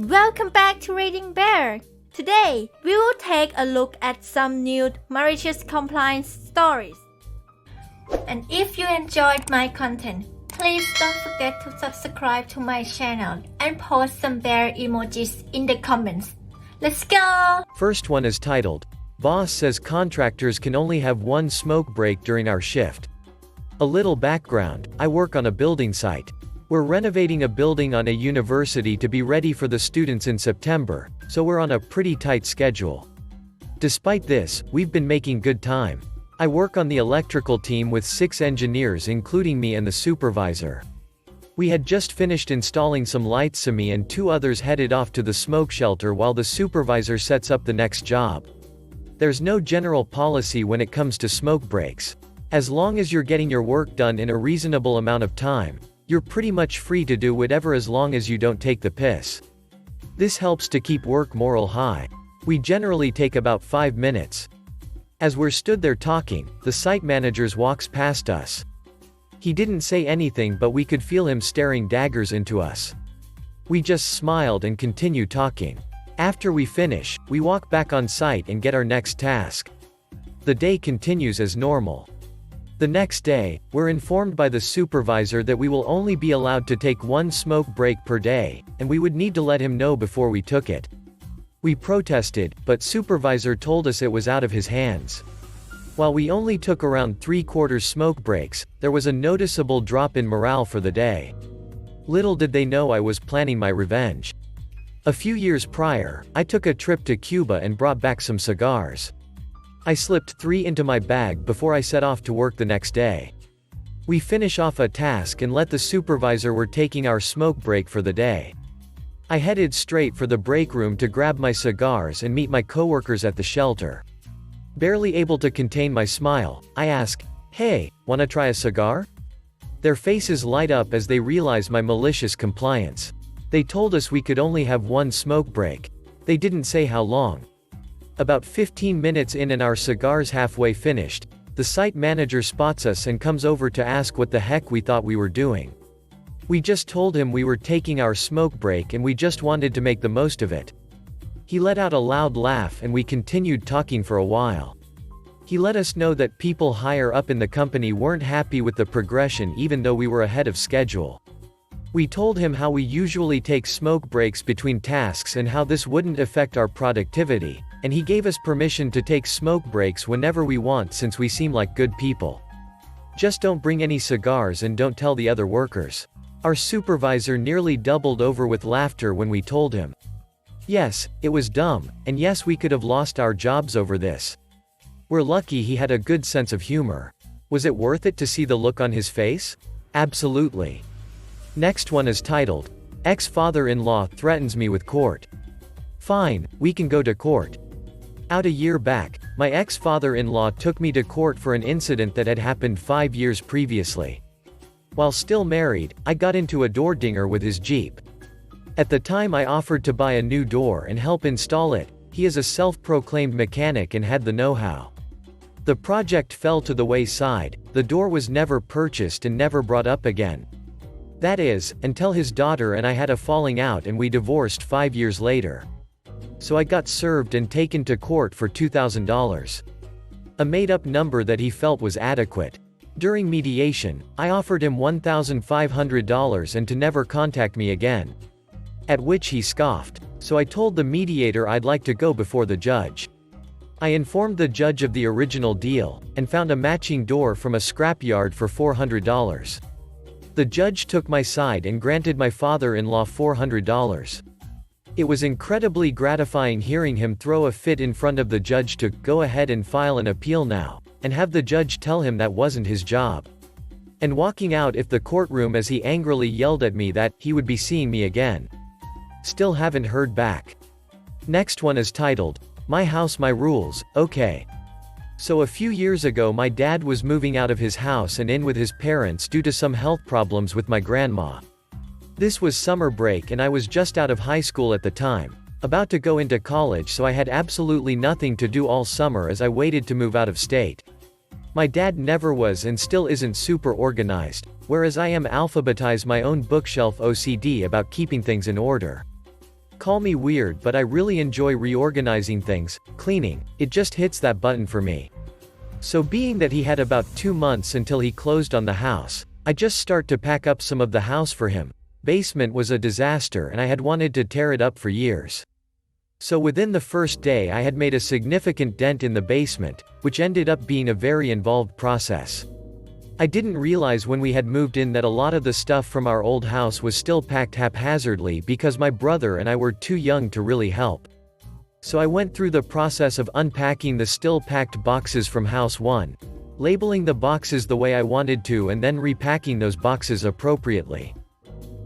Welcome back to Reading Bear. Today, we will take a look at some new malicious compliance stories. And if you enjoyed my content, please don't forget to subscribe to my channel and post some bear emojis in the comments. Let's go! First one is titled, Boss says contractors can only have one smoke break during our shift. A little background, I work on a building site. We're renovating a building on a university to be ready for the students in September, so we're on a pretty tight schedule. Despite this, we've been making good time. I work on the electrical team with 6 engineers including me and the supervisor. We had just finished installing some lights, so me and 2 others headed off to the smoke shelter while the supervisor sets up the next job. There's no general policy when it comes to smoke breaks. As long as you're getting your work done in a reasonable amount of time, you're pretty much free to do whatever as long as you don't take the piss. This helps to keep work morale high. We generally take about 5 minutes. As we're stood there talking, the site manager walks past us. He didn't say anything, but we could feel him staring daggers into us. We just smiled and continued talking. After we finish, we walk back on site and get our next task. The day continues as normal. The next day, we're informed by the supervisor that we will only be allowed to take 1 smoke break per day, and we would need to let him know before we took it. We protested, but supervisor told us it was out of his hands. While we only took around 3/4 smoke breaks, there was a noticeable drop in morale for the day. Little did they know I was planning my revenge. A few years prior, I took a trip to Cuba and brought back some cigars. I slipped 3 into my bag before I set off to work the next day. We finish off a task and let the supervisor we're taking our smoke break for the day. I headed straight for the break room to grab my cigars and meet my coworkers at the shelter. Barely able to contain my smile, I ask, "Hey, wanna try a cigar?" Their faces light up as they realize my malicious compliance. They told us we could only have 1 smoke break. They didn't say how long. About 15 minutes in and our cigars halfway finished, the site manager spots us and comes over to ask what the heck we thought we were doing. We just told him we were taking our smoke break and we just wanted to make the most of it. He let out a loud laugh and we continued talking for a while. He let us know that people higher up in the company weren't happy with the progression even though we were ahead of schedule. We told him how we usually take smoke breaks between tasks and how this wouldn't affect our productivity, and he gave us permission to take smoke breaks whenever we want since we seem like good people. Just don't bring any cigars and don't tell the other workers. Our supervisor nearly doubled over with laughter when we told him. Yes, it was dumb, and yes, we could have lost our jobs over this. We're lucky he had a good sense of humor. Was it worth it to see the look on his face? Absolutely. Next one is titled, Ex-father-in-law threatens me with court. Fine, we can go to court. Out a year back, my ex-father-in-law took me to court for an incident that had happened 5 years previously. While still married, I got into a door dinger with his Jeep. At the time I offered to buy a new door and help install it. He is a self-proclaimed mechanic and had the know-how. The project fell to the wayside, the door was never purchased and never brought up again. That is, until his daughter and I had a falling out and we divorced 5 years later. So I got served and taken to court for $2,000. A made-up number that he felt was adequate. During mediation, I offered him $1,500 and to never contact me again. At which he scoffed, so I told the mediator I'd like to go before the judge. I informed the judge of the original deal, and found a matching door from a scrapyard for $400. The judge took my side and granted my father-in-law $400. It was incredibly gratifying hearing him throw a fit in front of the judge to go ahead and file an appeal now, and have the judge tell him that wasn't his job. And walking out of the courtroom as he angrily yelled at me that he would be seeing me again. Still haven't heard back. Next one is titled, My House My Rules, Okay. So a few years ago my dad was moving out of his house and in with his parents due to some health problems with my grandma. This was summer break and I was just out of high school at the time, about to go into college, so I had absolutely nothing to do all summer as I waited to move out of state. My dad never was and still isn't super organized, whereas I am alphabetize my own bookshelf OCD about keeping things in order. Call me weird, but I really enjoy reorganizing things, cleaning, it just hits that button for me. So being that he had about 2 months until he closed on the house, I just start to pack up some of the house for him. Basement was a disaster and I had wanted to tear it up for years. So within the first day I had made a significant dent in the basement, which ended up being a very involved process. I didn't realize when we had moved in that a lot of the stuff from our old house was still packed haphazardly because my brother and I were too young to really help. So I went through the process of unpacking the still packed boxes from house 1, labeling the boxes the way I wanted to and then repacking those boxes appropriately.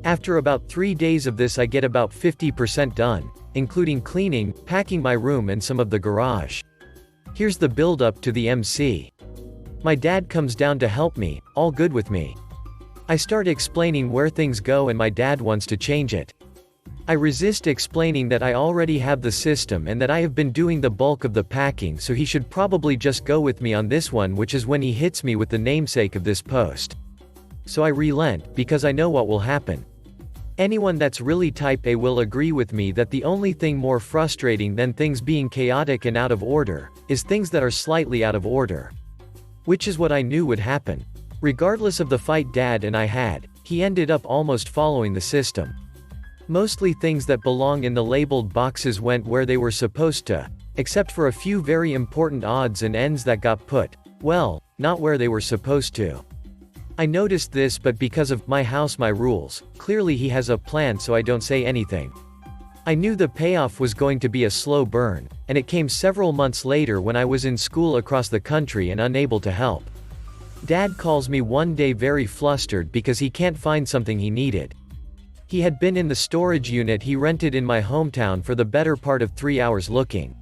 After about 3 days of this I get about 50% done, including cleaning, packing my room and some of the garage. Here's the build up to the MC. My dad comes down to help me, all good with me. I start explaining where things go and my dad wants to change it. I resist explaining that I already have the system and that I have been doing the bulk of the packing, so he should probably just go with me on this one, which is when he hits me with the namesake of this post. So I relent, because I know what will happen. Anyone that's really type A will agree with me that the only thing more frustrating than things being chaotic and out of order, is things that are slightly out of order. Which is what I knew would happen. Regardless of the fight Dad and I had, he ended up almost following the system. Mostly things that belong in the labeled boxes went where they were supposed to, except for a few very important odds and ends that got put, well, not where they were supposed to. I noticed this, but because of my house my rules, clearly he has a plan, so I don't say anything. I knew the payoff was going to be a slow burn, and it came several months later when I was in school across the country and unable to help. Dad calls me one day very flustered because he can't find something he needed. He had been in the storage unit he rented in my hometown for the better part of 3 hours looking.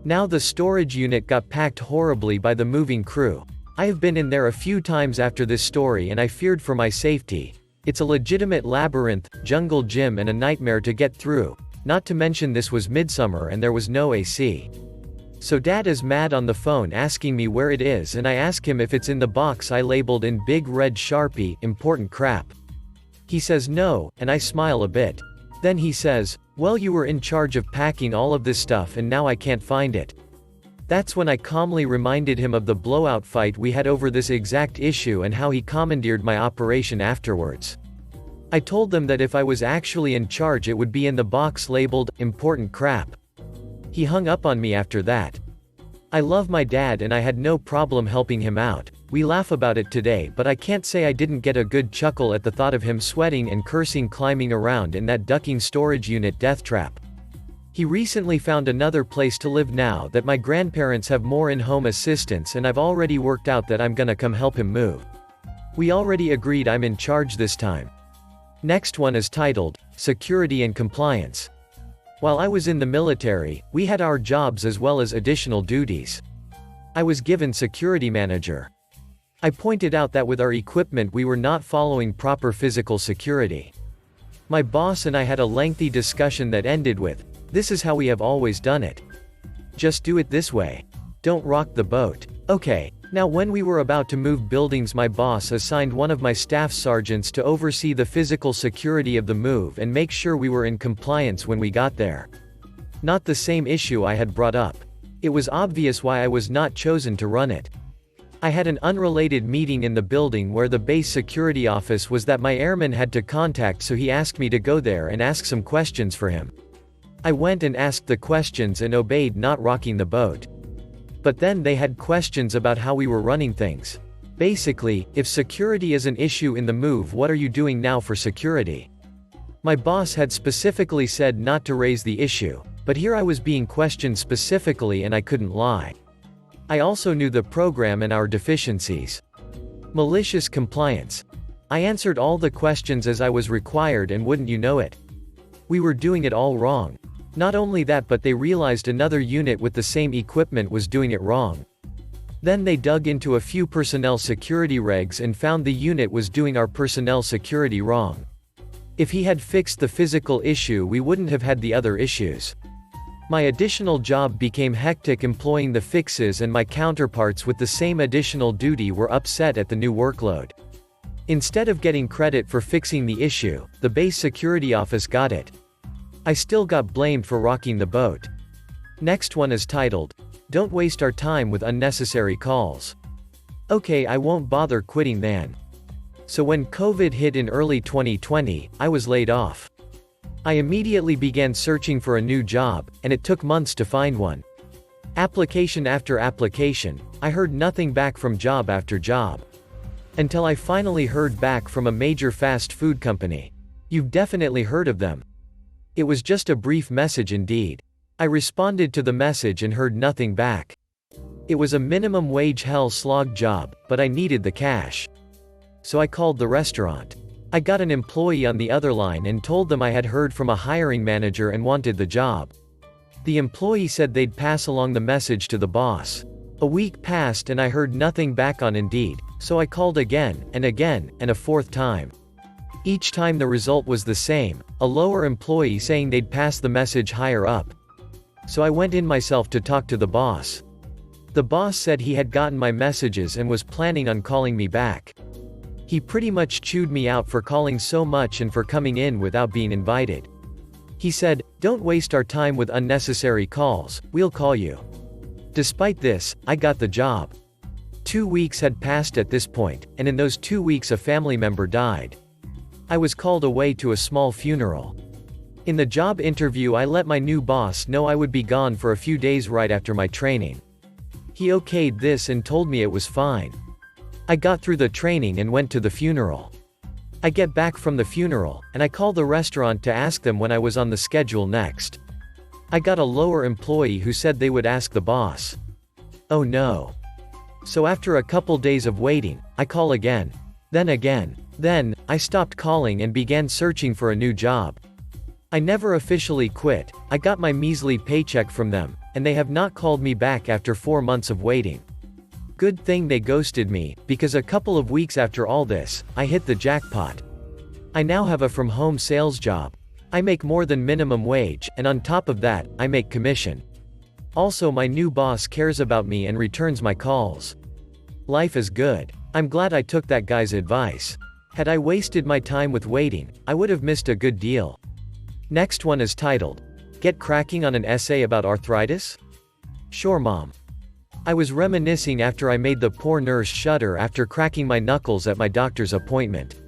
Now the storage unit got packed horribly by the moving crew. I have been in there a few times after this story and I feared for my safety. It's a legitimate labyrinth, jungle gym and a nightmare to get through, not to mention this was midsummer and there was no AC. So Dad is mad on the phone asking me where it is and I ask him if it's in the box I labeled in big red Sharpie, important crap. He says no, and I smile a bit. Then he says, well, you were in charge of packing all of this stuff and now I can't find it. That's when I calmly reminded him of the blowout fight we had over this exact issue and how he commandeered my operation afterwards. I told them that if I was actually in charge it would be in the box labeled, important crap. He hung up on me after that. I love my dad and I had no problem helping him out. We laugh about it today, but I can't say I didn't get a good chuckle at the thought of him sweating and cursing climbing around in that ducking storage unit death trap. He recently found another place to live now that my grandparents have more in-home assistance and I've already worked out that I'm gonna come help him move. We already agreed I'm in charge this time. Next one is titled, Security and Compliance. While I was in the military, we had our jobs as well as additional duties. I was given security manager. I pointed out that with our equipment we were not following proper physical security. My boss and I had a lengthy discussion that ended with, this is how we have always done it. Just do it this way. Don't rock the boat. Okay, now when we were about to move buildings my boss assigned one of my staff sergeants to oversee the physical security of the move and make sure we were in compliance when we got there. Not the same issue I had brought up. It was obvious why I was not chosen to run it. I had an unrelated meeting in the building where the base security office was that my airman had to contact, so he asked me to go there and ask some questions for him. I went and asked the questions and obeyed, not rocking the boat. But then they had questions about how we were running things. Basically, if security is an issue in the move, what are you doing now for security? My boss had specifically said not to raise the issue, but here I was being questioned specifically and I couldn't lie. I also knew the program and our deficiencies. Malicious compliance. I answered all the questions as I was required and wouldn't you know it, we were doing it all wrong. Not only that, but they realized another unit with the same equipment was doing it wrong. Then they dug into a few personnel security regs and found the unit was doing our personnel security wrong. If he had fixed the physical issue we wouldn't have had the other issues. My additional job became hectic employing the fixes and my counterparts with the same additional duty were upset at the new workload. Instead of getting credit for fixing the issue, the base security office got it. I still got blamed for rocking the boat. Next one is titled, Don't Waste Our Time with Unnecessary Calls. Okay, I won't bother quitting then. So when COVID hit in early 2020, I was laid off. I immediately began searching for a new job, and it took months to find one. Application after application, I heard nothing back from job after job. Until I finally heard back from a major fast food company. You've definitely heard of them. It was just a brief message indeed. I responded to the message and heard nothing back. It was a minimum wage hell slog job, but I needed the cash. So I called the restaurant. I got an employee on the other line and told them I had heard from a hiring manager and wanted the job. The employee said they'd pass along the message to the boss. A week passed and I heard nothing back on Indeed, so I called again, and a fourth time. Each time the result was the same, a lower employee saying they'd pass the message higher up. So I went in myself to talk to the boss. The boss said he had gotten my messages and was planning on calling me back. He pretty much chewed me out for calling so much and for coming in without being invited. He said, "Don't waste our time with unnecessary calls, we'll call you." Despite this, I got the job. 2 weeks had passed at this point, and in those 2 weeks a family member died. I was called away to a small funeral. In the job interview I let my new boss know I would be gone for a few days right after my training. He okayed this and told me it was fine. I got through the training and went to the funeral. I get back from the funeral, and I call the restaurant to ask them when I was on the schedule next. I got a lower employee who said they would ask the boss. Oh no. So after a couple days of waiting, I call again. Then, I stopped calling and began searching for a new job. I never officially quit, I got my measly paycheck from them, and they have not called me back after 4 months of waiting. Good thing they ghosted me, because a couple of weeks after all this, I hit the jackpot. I now have a from-home sales job. I make more than minimum wage, and on top of that, I make commission. Also, my new boss cares about me and returns my calls. Life is good. I'm glad I took that guy's advice. Had I wasted my time with waiting, I would have missed a good deal. Next one is titled, Get Cracking on an Essay About Arthritis? Sure, Mom. I was reminiscing after I made the poor nurse shudder after cracking my knuckles at my doctor's appointment.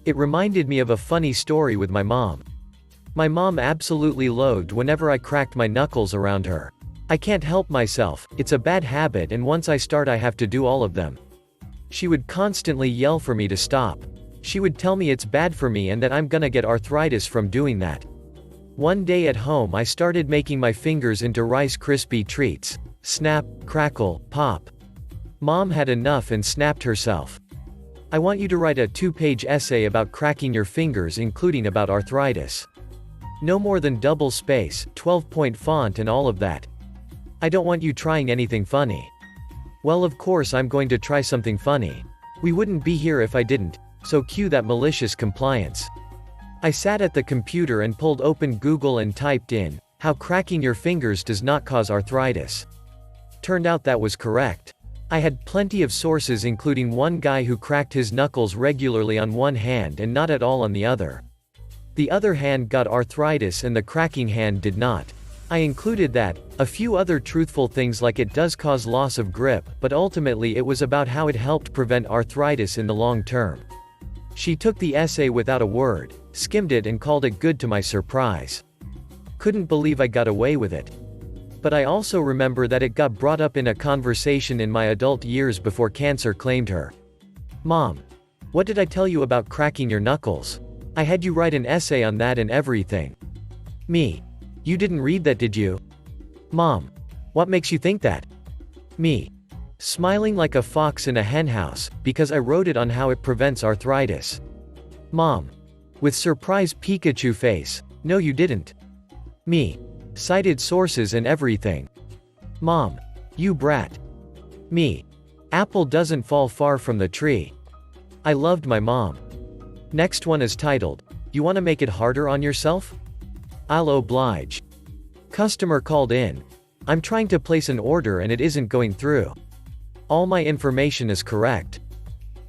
It reminded me of a funny story with my mom. My mom absolutely loathed whenever I cracked my knuckles around her. I can't help myself, it's a bad habit, and once I start I have to do all of them. She would constantly yell for me to stop. She would tell me it's bad for me and that I'm gonna get arthritis from doing that. One day at home I started making my fingers into Rice Krispie treats. Snap, crackle, pop. Mom had enough and snapped herself. I want you to write a 2-page essay about cracking your fingers, including about arthritis. No more than double space, 12-point font and all of that. I don't want you trying anything funny. Well, of course I'm going to try something funny. We wouldn't be here if I didn't, so cue that malicious compliance. I sat at the computer and pulled open Google and typed in, how cracking your fingers does not cause arthritis. Turned out that was correct. I had plenty of sources, including one guy who cracked his knuckles regularly on one hand and not at all on the other. The other hand got arthritis and the cracking hand did not. I included that, a few other truthful things like it does cause loss of grip, but ultimately it was about how it helped prevent arthritis in the long term. She took the essay without a word, skimmed it and called it good to my surprise. Couldn't believe I got away with it. But I also remember that it got brought up in a conversation in my adult years before cancer claimed her. Mom, what did I tell you about cracking your knuckles? I had you write an essay on that and everything. Me. You didn't read that, did you? Mom. What makes you think that? Me. Smiling like a fox in a henhouse, because I wrote it on how it prevents arthritis. Mom. With surprised Pikachu face, no you didn't. Me. Cited sources and everything. Mom. You brat. Me. Apple doesn't fall far from the tree. I loved my mom. Next one is titled, You wanna make it harder on yourself? I'll oblige. Customer called in. I'm trying to place an order and it isn't going through. All my information is correct.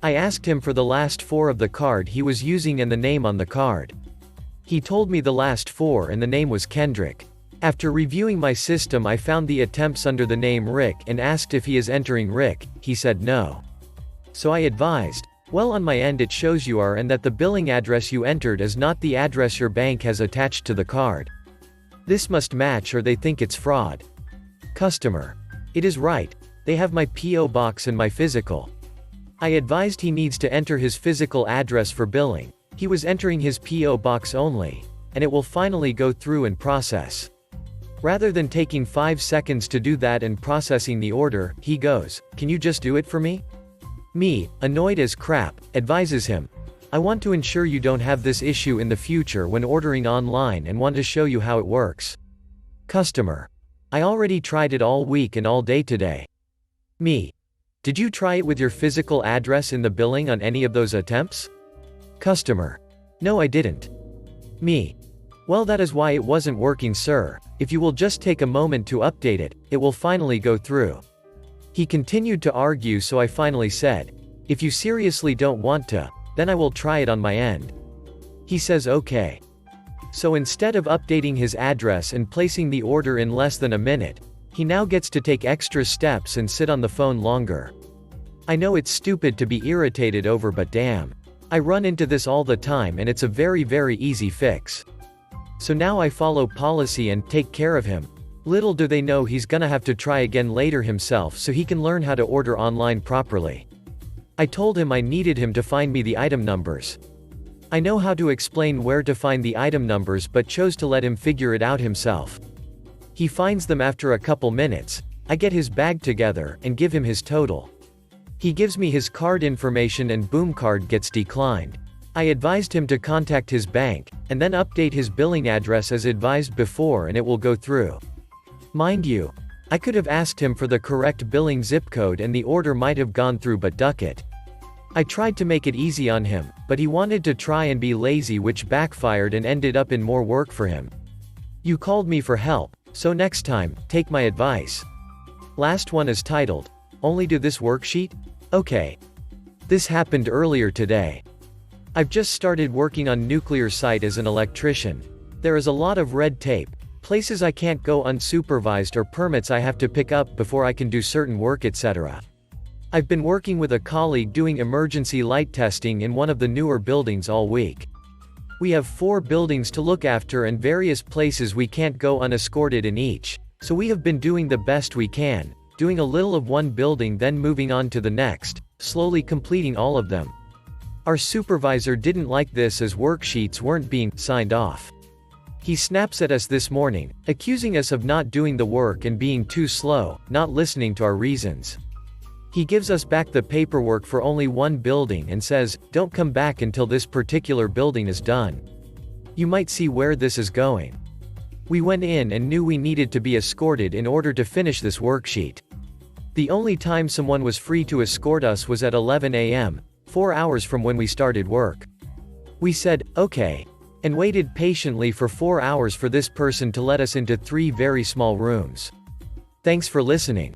I asked him for the last 4 of the card he was using and the name on the card. He told me the last 4 and the name was Kendrick. After reviewing my system, I found the attempts under the name Rick and asked if he is entering Rick. He said no. So I advised, well, on my end it shows you are, and that the billing address you entered is not the address your bank has attached to the card. This must match or they think it's fraud. Customer. It is right. They have my P.O. box and my physical. I advised he needs to enter his physical address for billing. He was entering his P.O. box only, and it will finally go through and process. Rather than taking 5 seconds to do that and processing the order, he goes, "Can you just do it for me?" Me, annoyed as crap, advises him, "I want to ensure you don't have this issue in the future when ordering online and want to show you how it works." Customer. I already tried it all week and all day today. Me. Did you try it with your physical address in the billing on any of those attempts? Customer. No, I didn't. Me. Well, that is why it wasn't working, sir. If you will just take a moment to update it, it will finally go through. He continued to argue, so I finally said, "If you seriously don't want to, then I will try it on my end." He says okay. So instead of updating his address and placing the order in less than a minute, he now gets to take extra steps and sit on the phone longer. I know it's stupid to be irritated over, but damn. I run into this all the time and it's a very, very easy fix. So now I follow policy and take care of him. Little do they know he's gonna have to try again later himself so he can learn how to order online properly. I told him I needed him to find me the item numbers. I know how to explain where to find the item numbers, but chose to let him figure it out himself. He finds them after a couple minutes. I get his bag together and give him his total. He gives me his card information and boom, card gets declined. I advised him to contact his bank, and then update his billing address as advised before, and it will go through. Mind you, I could have asked him for the correct billing zip code and the order might have gone through, but duck it. I tried to make it easy on him, but he wanted to try and be lazy, which backfired and ended up in more work for him. You called me for help, so next time, take my advice. Last one is titled, "Only do this worksheet?" Okay. This happened earlier today. I've just started working on nuclear site as an electrician. There is a lot of red tape, places I can't go unsupervised, or permits I have to pick up before I can do certain work, etc. I've been working with a colleague doing emergency light testing in one of the newer buildings all week. We have 4 buildings to look after and various places we can't go unescorted in each, so we have been doing the best we can, doing a little of one building then moving on to the next, slowly completing all of them. Our supervisor didn't like this as worksheets weren't being signed off. He snaps at us this morning, accusing us of not doing the work and being too slow, not listening to our reasons. He gives us back the paperwork for only one building and says, "Don't come back until this particular building is done." You might see where this is going. We went in and knew we needed to be escorted in order to finish this worksheet. The only time someone was free to escort us was at 11 a.m., 4 hours from when we started work. We said, okay, and waited patiently for 4 hours for this person to let us into 3 very small rooms. Thanks for listening.